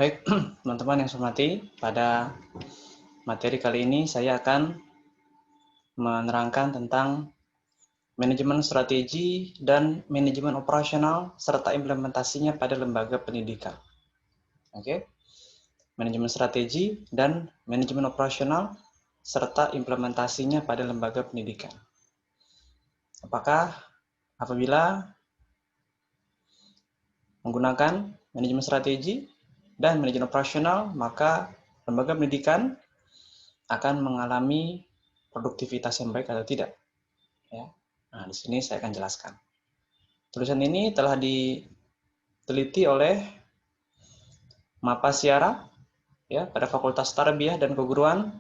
Baik, teman-teman yang saya hormati, pada materi kali ini saya akan menerangkan tentang manajemen strategi dan manajemen operasional serta implementasinya pada lembaga pendidikan. Oke, manajemen strategi dan manajemen operasional serta implementasinya pada lembaga pendidikan. Apakah apabila menggunakan manajemen strategi dan manajemen operasional, maka lembaga pendidikan akan mengalami produktivitas yang baik atau tidak? Ya. Nah, di sini saya akan jelaskan. Tulisan ini telah diteliti oleh Mapasyara ya, pada Fakultas Tarbiyah dan Keguruan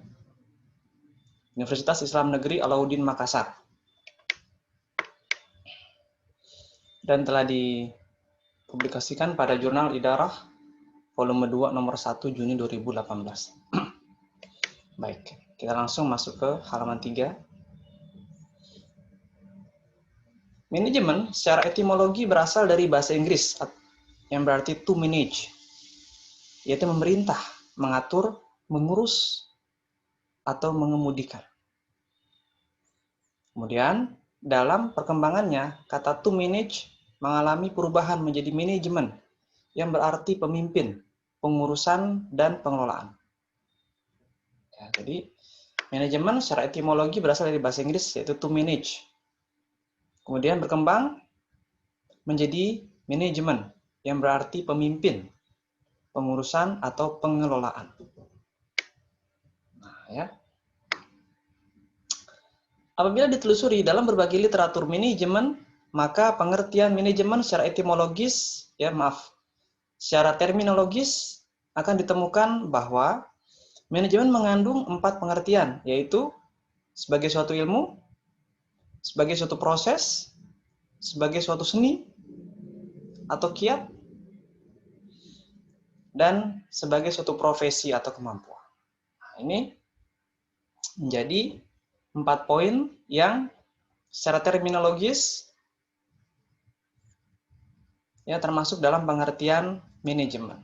Universitas Islam Negeri Alauddin Makassar. Dan telah dipublikasikan pada Jurnal Idarah volume 2 nomor 1 Juni 2018. Baik, kita langsung masuk ke halaman 3. Manajemen secara etimologi berasal dari bahasa Inggris yang berarti to manage, yaitu memerintah, mengatur, mengurus, atau mengemudikan. Kemudian, dalam perkembangannya, kata to manage mengalami perubahan menjadi manajemen, yang berarti pemimpin, pengurusan, dan pengelolaan. Ya, jadi, manajemen secara etimologi berasal dari bahasa Inggris, yaitu to manage. Kemudian berkembang menjadi manajemen, yang berarti pemimpin, pengurusan, atau pengelolaan. Nah, ya. Apabila ditelusuri dalam berbagai literatur manajemen, maka pengertian manajemen secara etimologis, secara terminologis akan ditemukan bahwa manajemen mengandung 4 pengertian, yaitu sebagai suatu ilmu, sebagai suatu proses, sebagai suatu seni atau kiat, dan sebagai suatu profesi atau kemampuan. Nah, ini menjadi 4 poin yang secara terminologis ya termasuk dalam pengertian manajemen.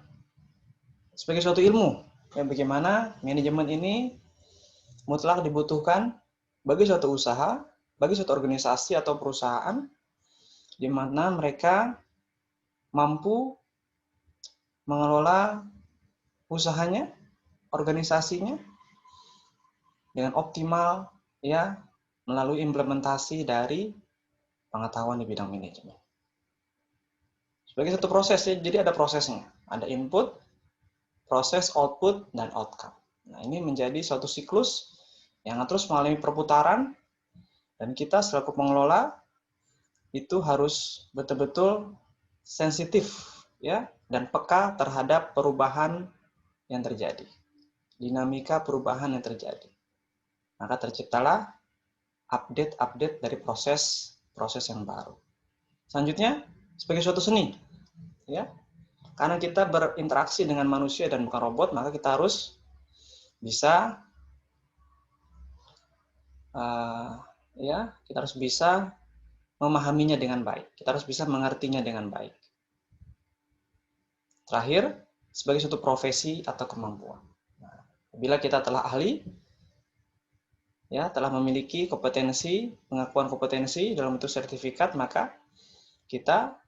Sebagai suatu ilmu, ya bagaimana manajemen ini mutlak dibutuhkan bagi suatu usaha, bagi suatu organisasi atau perusahaan di mana mereka mampu mengelola usahanya, organisasinya dengan optimal ya melalui implementasi dari pengetahuan di bidang manajemen. Sebagai satu proses ya, jadi ada prosesnya, ada input, proses, output, dan outcome. Nah, ini menjadi suatu siklus yang terus mengalami perputaran, dan kita selaku pengelola itu harus betul-betul sensitif ya dan peka terhadap perubahan yang terjadi, dinamika perubahan yang terjadi. Maka terciptalah update dari proses yang baru. Selanjutnya, sebagai suatu seni, ya, karena kita berinteraksi dengan manusia dan bukan robot, maka kita harus bisa, kita harus bisa memahaminya dengan baik. Kita harus bisa mengertinya dengan baik. Terakhir, sebagai suatu profesi atau kemampuan. Nah, bila kita telah ahli, ya telah memiliki kompetensi, pengakuan kompetensi dalam bentuk sertifikat, maka kita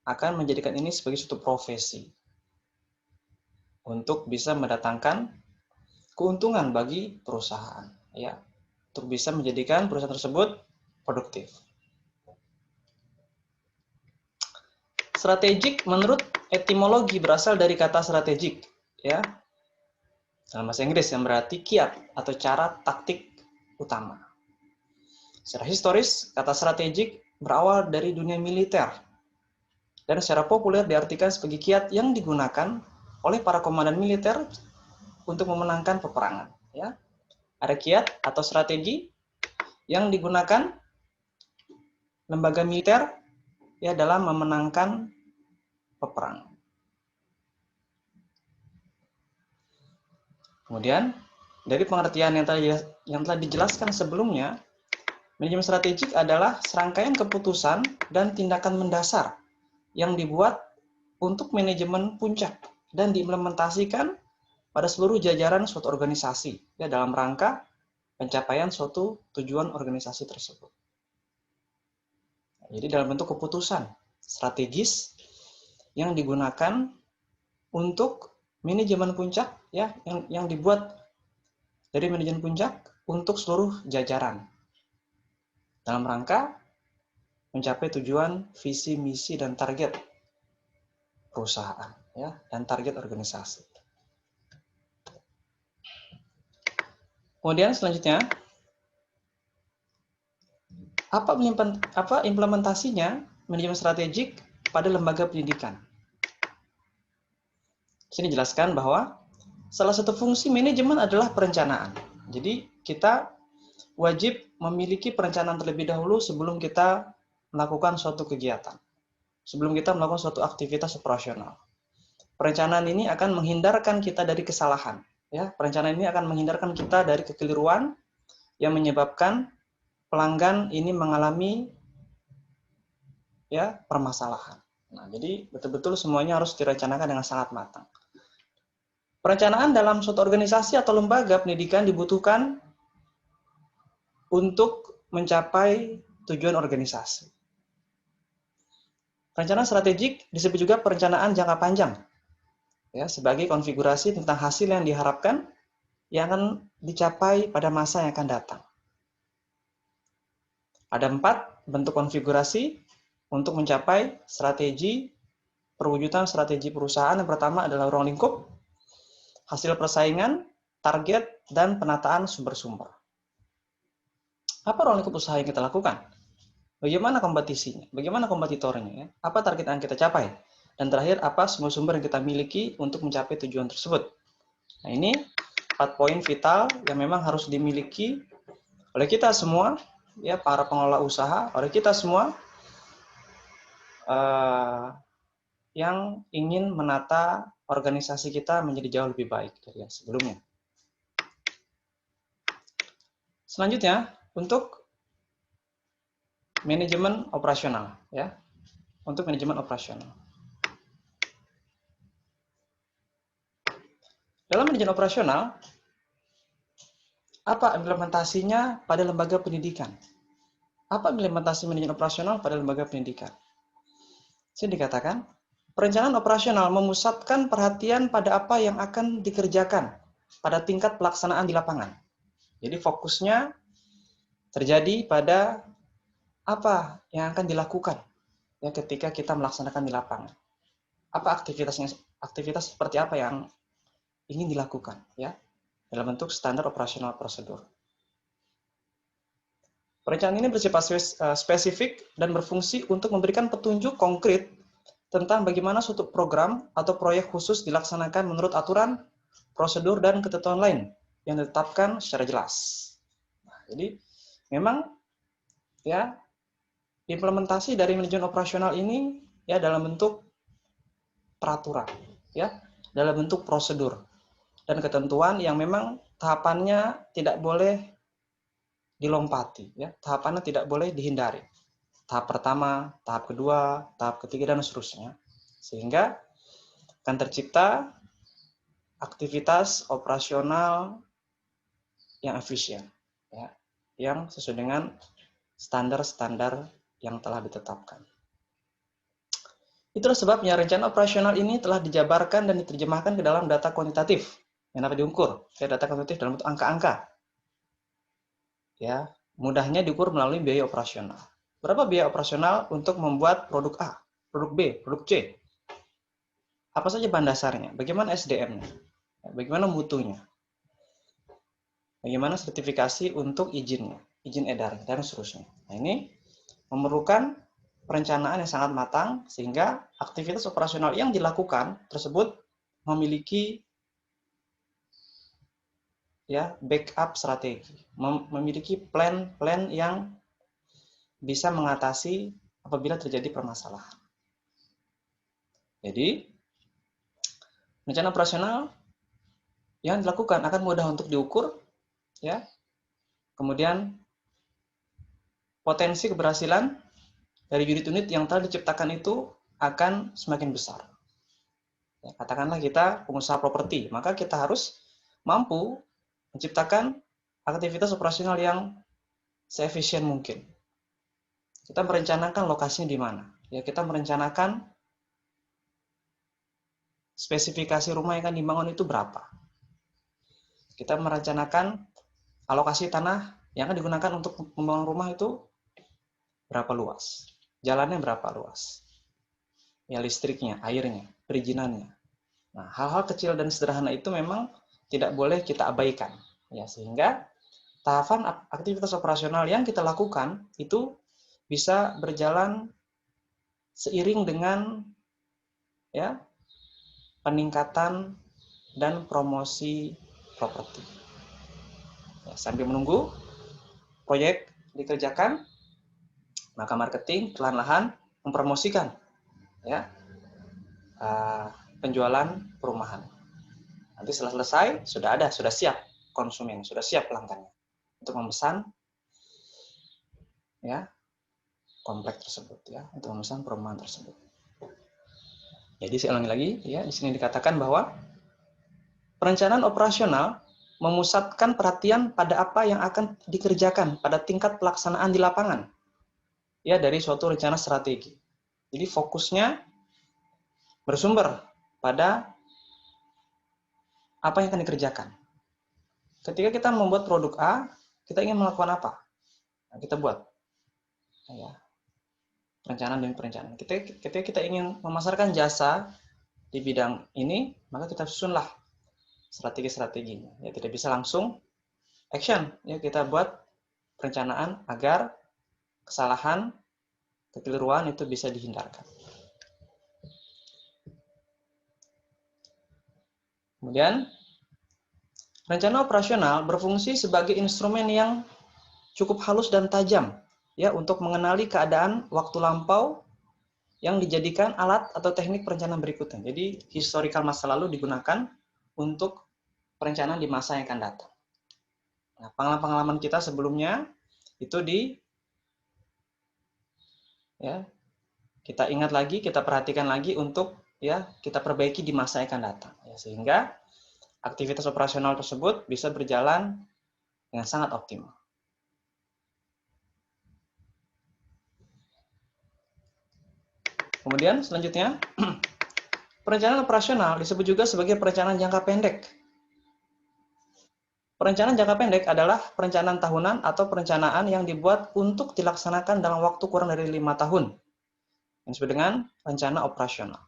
akan menjadikan ini sebagai suatu profesi untuk bisa mendatangkan keuntungan bagi perusahaan, ya, untuk bisa menjadikan perusahaan tersebut produktif. Strategik menurut etimologi berasal dari kata strategik, ya, dalam bahasa Inggris yang berarti kiat atau cara taktik utama. Secara historis, kata strategik berawal dari dunia militer dan secara populer diartikan sebagai kiat yang digunakan oleh para komandan militer untuk memenangkan peperangan. Ya, ada kiat atau strategi yang digunakan lembaga militer ya dalam memenangkan peperangan. Kemudian dari pengertian yang telah dijelaskan sebelumnya, manajemen strategik adalah serangkaian keputusan dan tindakan mendasar yang dibuat untuk manajemen puncak, dan diimplementasikan pada seluruh jajaran suatu organisasi ya dalam rangka pencapaian suatu tujuan organisasi tersebut. Jadi dalam bentuk keputusan strategis yang digunakan untuk manajemen puncak ya yang dibuat dari manajemen puncak untuk seluruh jajaran dalam rangka mencapai tujuan, visi, misi dan target perusahaan ya dan target organisasi. Kemudian selanjutnya apa implementasinya manajemen strategik pada lembaga pendidikan? Sini jelaskan bahwa salah satu fungsi manajemen adalah perencanaan. Jadi kita wajib memiliki perencanaan terlebih dahulu sebelum kita melakukan suatu kegiatan. Sebelum kita melakukan suatu aktivitas operasional. Perencanaan ini akan menghindarkan kita dari kesalahan. Ya, perencanaan ini akan menghindarkan kita dari kekeliruan yang menyebabkan pelanggan ini mengalami ya permasalahan. Nah, jadi betul-betul semuanya harus direncanakan dengan sangat matang. Perencanaan dalam suatu organisasi atau lembaga pendidikan dibutuhkan untuk mencapai tujuan organisasi. Perencanaan strategik disebut juga perencanaan jangka panjang, ya, sebagai konfigurasi tentang hasil yang diharapkan yang akan dicapai pada masa yang akan datang. Ada 4 bentuk konfigurasi untuk mencapai strategi perwujudan strategi perusahaan. Yang pertama adalah ruang lingkup, hasil persaingan, target, dan penataan sumber-sumber. Apa ruang lingkup usaha yang kita lakukan? Bagaimana kompetisinya? Bagaimana kompetitornya? Ya? Apa target yang kita capai? Dan terakhir, apa sumber-sumber yang kita miliki untuk mencapai tujuan tersebut? Nah, ini 4 poin vital yang memang harus dimiliki oleh kita semua, ya para pengelola usaha, oleh kita semua yang ingin menata organisasi kita menjadi jauh lebih baik dari yang sebelumnya. Selanjutnya, untuk manajemen operasional, ya, untuk manajemen operasional. Dalam manajemen operasional, apa implementasinya pada lembaga pendidikan? Apa implementasi manajemen operasional pada lembaga pendidikan? Sini dikatakan, perencanaan operasional memusatkan perhatian pada apa yang akan dikerjakan pada tingkat pelaksanaan di lapangan. Jadi fokusnya terjadi pada apa yang akan dilakukan ya ketika kita melaksanakan di lapangan. Apa aktivitasnya? Aktivitas seperti apa yang ingin dilakukan ya dalam bentuk standar operasional prosedur. Perencanaan ini bersifat spesifik dan berfungsi untuk memberikan petunjuk konkret tentang bagaimana suatu program atau proyek khusus dilaksanakan menurut aturan, prosedur, dan ketentuan lain yang ditetapkan secara jelas. Nah, jadi memang ya implementasi dari manajemen operasional ini ya dalam bentuk peraturan, ya dalam bentuk prosedur dan ketentuan yang memang tahapannya tidak boleh dilompati, ya tahapannya tidak boleh dihindari. Tahap pertama, tahap kedua, tahap ketiga, dan seterusnya. Sehingga akan tercipta aktivitas operasional yang efisien, ya, yang sesuai dengan standar-standar yang telah ditetapkan. Itulah sebabnya rencana operasional ini telah dijabarkan dan diterjemahkan ke dalam data kuantitatif yang dapat diukur. Data kuantitatif dalam bentuk angka-angka. Ya, mudahnya diukur melalui biaya operasional. Berapa biaya operasional untuk membuat produk A, produk B, produk C? Apa saja bahan dasarnya? Bagaimana SDM-nya? Bagaimana mutunya? Bagaimana sertifikasi untuk izinnya, izin edar, dan seterusnya. Nah, ini memerlukan perencanaan yang sangat matang sehingga aktivitas operasional yang dilakukan tersebut memiliki ya backup strategi, memiliki plan yang bisa mengatasi apabila terjadi permasalahan. Jadi rencana operasional yang dilakukan akan mudah untuk diukur, ya. Kemudian potensi keberhasilan dari unit-unit yang telah diciptakan itu akan semakin besar. Ya, katakanlah kita pengusaha properti, maka kita harus mampu menciptakan aktivitas operasional yang seefisien mungkin. Kita merencanakan lokasinya di mana. Ya, kita merencanakan spesifikasi rumah yang akan dibangun itu berapa. Kita merencanakan alokasi tanah yang akan digunakan untuk membangun rumah itu berapa luas. Jalannya berapa luas. Ya, listriknya, airnya, perizinannya. Nah, hal-hal kecil dan sederhana itu memang tidak boleh kita abaikan. Ya, sehingga tahapan aktivitas operasional yang kita lakukan itu bisa berjalan seiring dengan ya peningkatan dan promosi properti. Ya, sambil menunggu proyek dikerjakan, maka marketing perlahan-lahan mempromosikan ya penjualan perumahan. Nanti setelah selesai sudah siap konsumen, sudah siap pelanggannya untuk memesan ya komplek tersebut ya, untuk memesan perumahan tersebut. Jadi saya ulangi lagi ya, di sini dikatakan bahwa perencanaan operasional memusatkan perhatian pada apa yang akan dikerjakan pada tingkat pelaksanaan di lapangan ya dari suatu rencana strategi. Jadi fokusnya bersumber pada apa yang akan dikerjakan. Ketika kita membuat produk A, kita ingin melakukan apa? Nah, kita buat ya, perencanaan demi perencanaan. Ketika kita ingin memasarkan jasa di bidang ini, maka kita susunlah strategi-strateginya. Ya, tidak bisa langsung action. Ya, kita buat perencanaan agar kesalahan, kekeliruan itu bisa dihindarkan. Kemudian, rencana operasional berfungsi sebagai instrumen yang cukup halus dan tajam ya untuk mengenali keadaan waktu lampau yang dijadikan alat atau teknik perencanaan berikutnya. Jadi, historical masa lalu digunakan untuk perencanaan di masa yang akan datang. Nah, pengalaman kita sebelumnya itu ya kita ingat lagi, kita perhatikan lagi untuk ya kita perbaiki di masa yang akan datang ya, sehingga aktivitas operasional tersebut bisa berjalan dengan sangat optimal. Kemudian selanjutnya, perencanaan operasional disebut juga sebagai perencanaan jangka pendek. Perencanaan jangka pendek adalah perencanaan tahunan atau perencanaan yang dibuat untuk dilaksanakan dalam waktu kurang dari 5 tahun. Yang disebut dengan rencana operasional.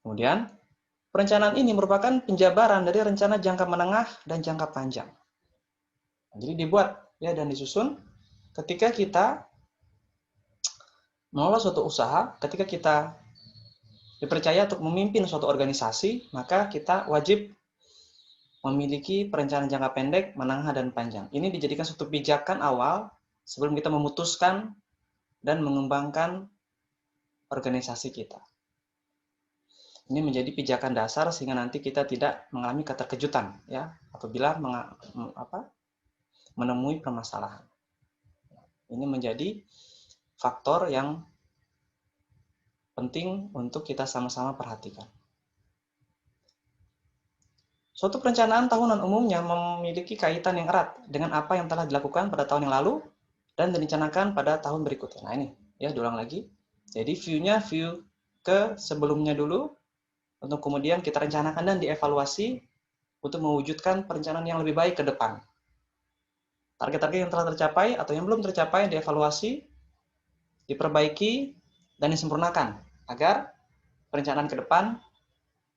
Kemudian, perencanaan ini merupakan penjabaran dari rencana jangka menengah dan jangka panjang. Jadi dibuat ya dan disusun ketika kita mengelola suatu usaha, ketika kita dipercaya untuk memimpin suatu organisasi, maka kita wajib memiliki perencanaan jangka pendek, menengah, dan panjang. Ini dijadikan suatu pijakan awal sebelum kita memutuskan dan mengembangkan organisasi kita. Ini menjadi pijakan dasar sehingga nanti kita tidak mengalami keterkejutan ya apabila menemui permasalahan. Ini menjadi faktor yang penting untuk kita sama-sama perhatikan. Suatu perencanaan tahunan umumnya memiliki kaitan yang erat dengan apa yang telah dilakukan pada tahun yang lalu dan direncanakan pada tahun berikutnya. Nah ini, ya diulang lagi. Jadi view ke sebelumnya dulu, untuk kemudian kita rencanakan dan dievaluasi untuk mewujudkan perencanaan yang lebih baik ke depan. Target-target yang telah tercapai atau yang belum tercapai dievaluasi, diperbaiki, dan disempurnakan agar perencanaan ke depan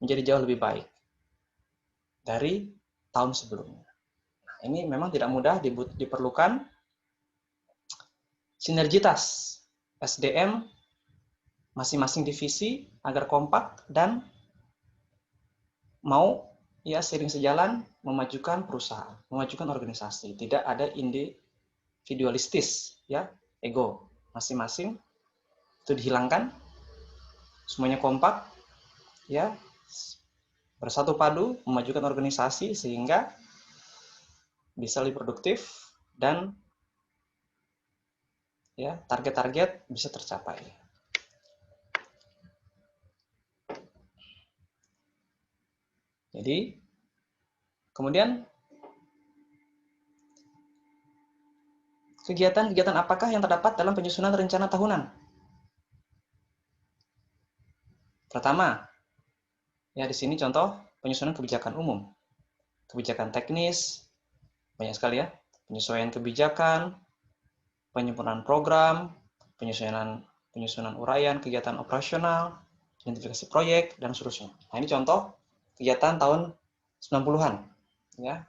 menjadi jauh lebih baik dari tahun sebelumnya. Nah, ini memang tidak mudah, diperlukan sinergitas SDM masing-masing divisi agar kompak dan mau ya seiring sejalan memajukan perusahaan, memajukan organisasi. Tidak ada individualistis, ya ego masing-masing itu dihilangkan, semuanya kompak, ya bersatu padu memajukan organisasi sehingga bisa lebih produktif dan ya target-target bisa tercapai. Jadi, kemudian kegiatan-kegiatan apakah yang terdapat dalam penyusunan rencana tahunan? Pertama, ya di sini contoh penyusunan kebijakan umum, kebijakan teknis, banyak sekali ya, penyesuaian kebijakan, penyempurnaan program, penyusunan uraian, kegiatan operasional, identifikasi proyek, dan seterusnya. Nah, ini contoh kegiatan tahun 90-an. Ya.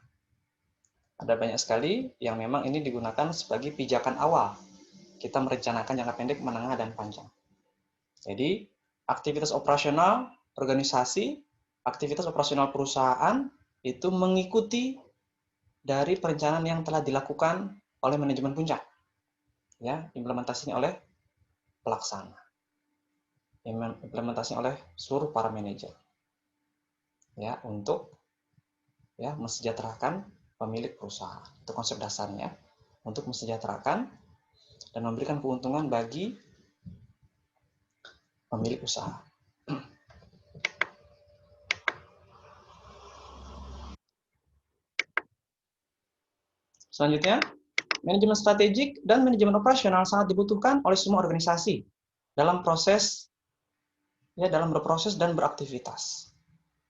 Ada banyak sekali yang memang ini digunakan sebagai pijakan awal. Kita merencanakan jangka pendek, menengah, dan panjang. Jadi, aktivitas operasional organisasi, aktivitas operasional perusahaan itu mengikuti dari perencanaan yang telah dilakukan oleh manajemen puncak. Ya, implementasinya oleh pelaksana. Implementasinya oleh seluruh para manajer. Ya, untuk ya mensejahterakan pemilik perusahaan. Itu konsep dasarnya, untuk mensejahterakan dan memberikan keuntungan bagi pemilik usaha. Selanjutnya, manajemen strategik dan manajemen operasional sangat dibutuhkan oleh semua organisasi dalam berproses dan beraktivitas.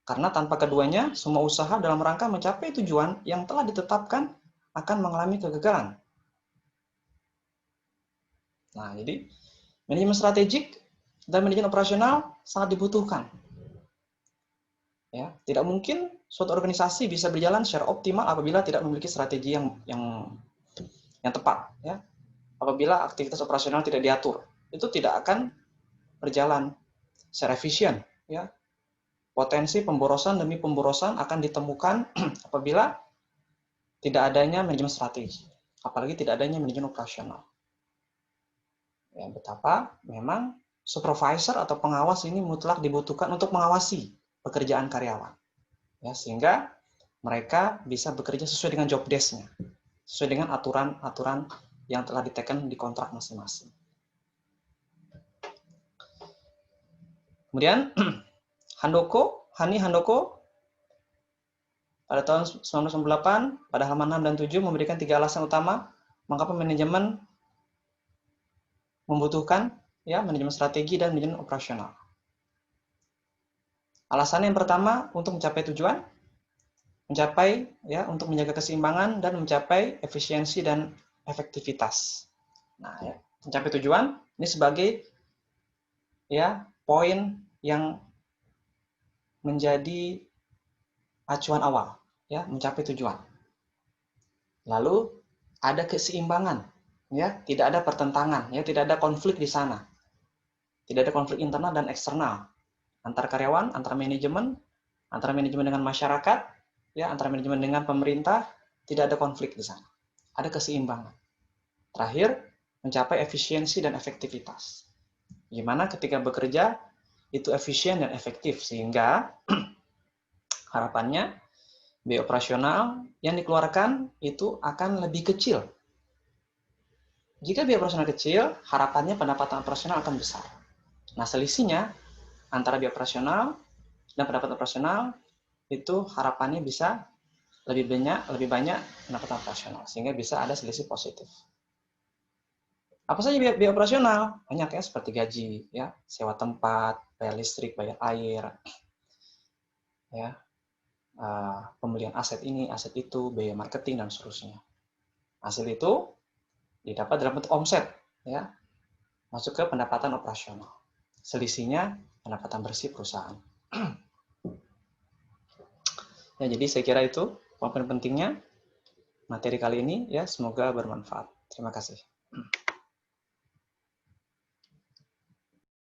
Karena tanpa keduanya, semua usaha dalam rangka mencapai tujuan yang telah ditetapkan akan mengalami kegagalan. Nah, jadi manajemen strategik dan manajemen operasional sangat dibutuhkan. Ya, tidak mungkin suatu organisasi bisa berjalan secara optimal apabila tidak memiliki strategi yang tepat. Ya, apabila aktivitas operasional tidak diatur, itu tidak akan berjalan secara efisien. Ya, potensi pemborosan demi pemborosan akan ditemukan apabila tidak adanya manajemen strategi, apalagi tidak adanya manajemen operasional. Ya, betapa memang supervisor atau pengawas ini mutlak dibutuhkan untuk mengawasi pekerjaan karyawan. Ya, sehingga mereka bisa bekerja sesuai dengan job desk-nya, sesuai dengan aturan-aturan yang telah diteken di kontrak masing-masing. Kemudian Hani Handoko pada tahun 1998 pada halaman 6 dan 7 memberikan 3 alasan utama mengapa manajemen membutuhkan ya manajemen strategi dan manajemen operasional. Alasan yang pertama untuk mencapai tujuan, untuk menjaga keseimbangan dan mencapai efisiensi dan efektivitas. Nah, ya, mencapai tujuan ini sebagai ya poin yang menjadi acuan awal, ya, mencapai tujuan. Lalu ada keseimbangan, ya, tidak ada pertentangan, ya, tidak ada konflik di sana. Tidak ada konflik internal dan eksternal antar karyawan, antara manajemen dengan masyarakat, ya, antara manajemen dengan pemerintah, tidak ada konflik di sana. Ada keseimbangan. Terakhir, mencapai efisiensi dan efektivitas. Gimana ketika bekerja itu efisien dan efektif, sehingga harapannya biaya operasional yang dikeluarkan itu akan lebih kecil. Jika biaya operasional kecil, harapannya pendapatan operasional akan besar. Nah, selisihnya antara biaya operasional dan pendapatan operasional itu harapannya bisa lebih banyak pendapatan operasional, sehingga bisa ada selisih positif. Apa saja biaya operasional? Banyak ya, seperti gaji, ya, sewa tempat, bayar listrik, bayar air, ya, pembelian aset ini, aset itu, biaya marketing dan seterusnya. Hasil itu didapat dalam bentuk omset, ya, masuk ke pendapatan operasional. Selisihnya pendapatan bersih perusahaan. Ya, jadi saya kira itu poin pentingnya materi kali ini, ya, semoga bermanfaat. Terima kasih.